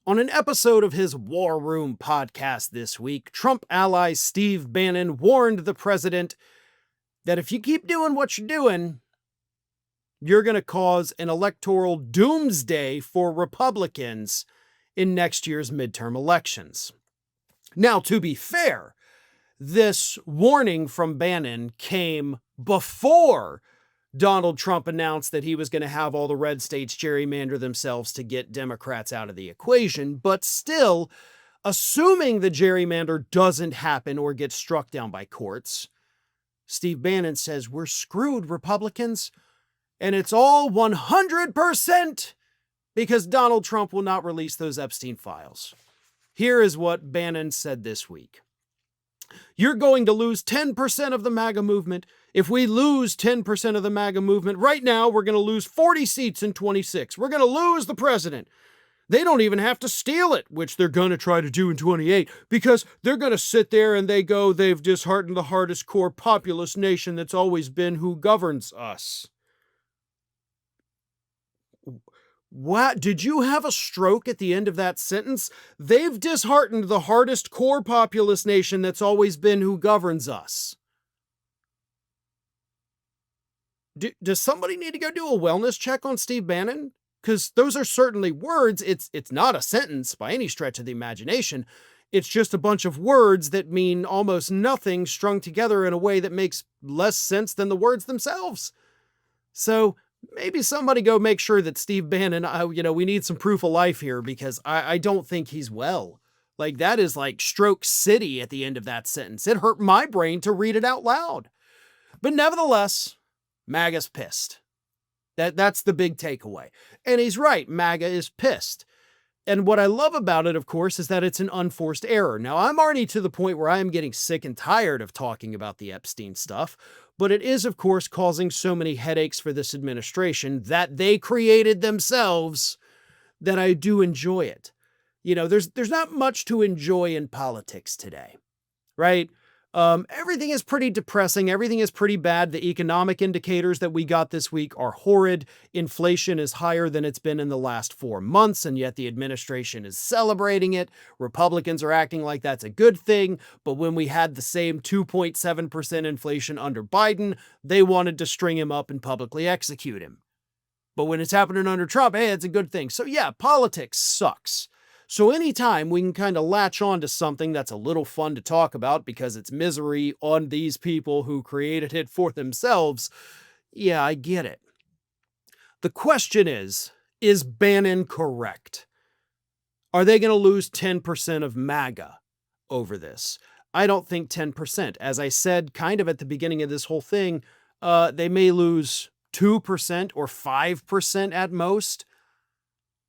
On an episode of his War Room podcast this week, Trump ally Steve Bannon warned the president that if you keep doing what you're doing, you're going to cause an electoral doomsday for Republicans in next year's midterm elections. Now, to be fair, this warning from Bannon came before Donald Trump announced that he was going to have all the red states gerrymander themselves to get Democrats out of the equation. But still, assuming the gerrymander doesn't happen or gets struck down by courts, Steve Bannon says we're screwed, Republicans, and it's all 100% because Donald Trump will not release those Epstein files. Here is what Bannon said this week. You're going to lose 10% of the MAGA movement. If we lose 10% of the MAGA movement, right now we're going to lose 40 seats in 26. We're going to lose the president. They don't even have to steal it, which they're going to try to do in 28, because they're going to sit there and they've disheartened the hardest core populist nation that's always been who governs us. What? Did you have a stroke at the end of that sentence? They've disheartened the hardest core populist nation that's always been who governs us. Does somebody need to go do a wellness check on Steve Bannon? Because those are certainly words. It's not a sentence by any stretch of the imagination. It's just a bunch of words that mean almost nothing strung together in a way that makes less sense than the words themselves. So maybe somebody go make sure that Steve Bannon, we need some proof of life here, because I don't think he's well. Like, that is like stroke city at the end of that sentence. It hurt my brain to read it out loud. But nevertheless, MAGA's pissed. That's the big takeaway. And he's right, MAGA is pissed. And what I love about it, of course, is that it's an unforced error. Now, I'm already to the point where I am getting sick and tired of talking about the Epstein stuff, but it is, of course, causing so many headaches for this administration that they created themselves that I do enjoy it. You know, there's not much to enjoy in politics today, right? Everything is pretty depressing. Everything is pretty bad. The economic indicators that we got this week are horrid. Inflation is higher than it's been in the last 4 months, and yet the administration is celebrating it. Republicans are acting like that's a good thing. But when we had the same 2.7% inflation under Biden, they wanted to string him up and publicly execute him. But when it's happening under Trump, hey, it's a good thing. So yeah, politics sucks. So anytime we can kind of latch on to something that's a little fun to talk about because it's misery on these people who created it for themselves, yeah, I get it. The question is Bannon correct? Are they going to lose 10% of MAGA over this? I don't think 10%. As I said kind of at the beginning of this whole thing, they may lose 2% or 5% at most.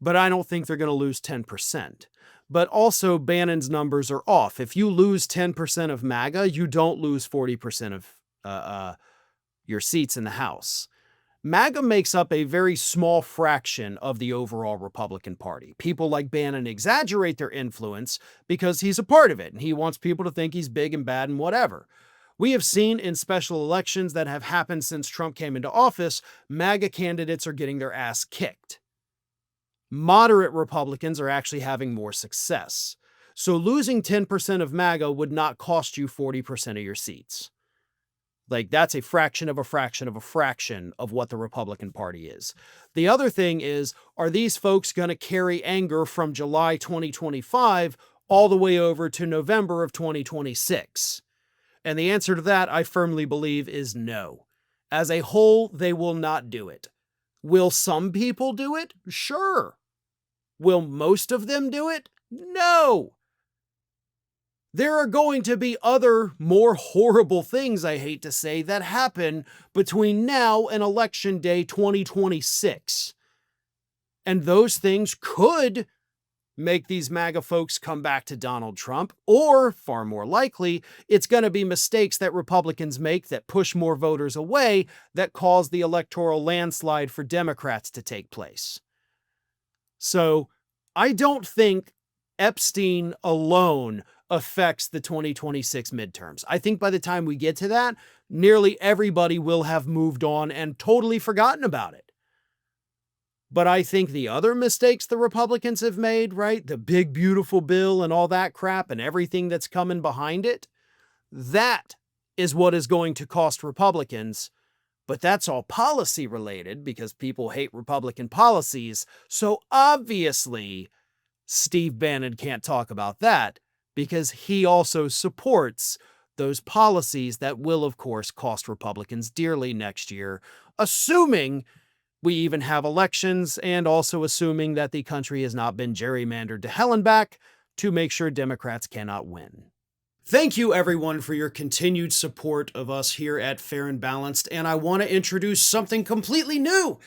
But I don't think they're going to lose 10%. But also, Bannon's numbers are off. If you lose 10% of MAGA, you don't lose 40% of your seats in the House. MAGA makes up a very small fraction of the overall Republican Party. People like Bannon exaggerate their influence because he's a part of it, and he wants people to think he's big and bad and whatever. We have seen in special elections that have happened since Trump came into office, MAGA candidates are getting their ass kicked. Moderate Republicans are actually having more success. So losing 10% of MAGA would not cost you 40% of your seats. Like, that's a fraction of a fraction of a fraction of what the Republican Party is. The other thing is, are these folks going to carry anger from July 2025 all the way over to November of 2026? And the answer to that, I firmly believe, is no. As a whole, they will not do it. Will some people do it? Sure. Will most of them do it? No. There are going to be other, more horrible things, I hate to say, that happen between now and Election Day 2026. And those things could make these MAGA folks come back to Donald Trump, or, far more likely, it's going to be mistakes that Republicans make that push more voters away that cause the electoral landslide for Democrats to take place. So I don't think Epstein alone affects the 2026 midterms. I think by the time we get to that, nearly everybody will have moved on and totally forgotten about it. But I think the other mistakes the Republicans have made, right? The big, beautiful bill and all that crap and everything that's coming behind it, that is what is going to cost Republicans. But that's all policy related because people hate Republican policies. So obviously, Steve Bannon can't talk about that because he also supports those policies that will, of course, cost Republicans dearly next year, assuming we even have elections and also assuming that the country has not been gerrymandered to hell and back to make sure Democrats cannot win. Thank you, everyone, for your continued support of us here at Fair and Balanced, and I want to introduce something completely new.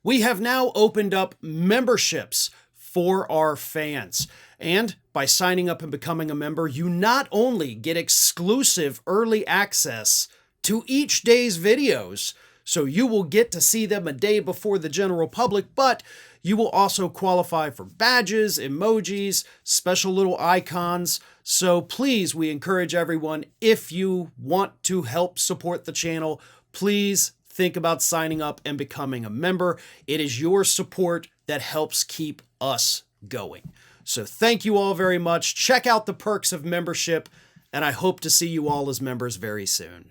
We have now opened up memberships for our fans, and by signing up and becoming a member, you not only get exclusive early access to each day's videos, so you will get to see them a day before the general public, but you will also qualify for badges, emojis, special little icons. So please, we encourage everyone, if you want to help support the channel, please think about signing up and becoming a member. It is your support that helps keep us going. So thank you all very much. Check out the perks of membership, and I hope to see you all as members very soon.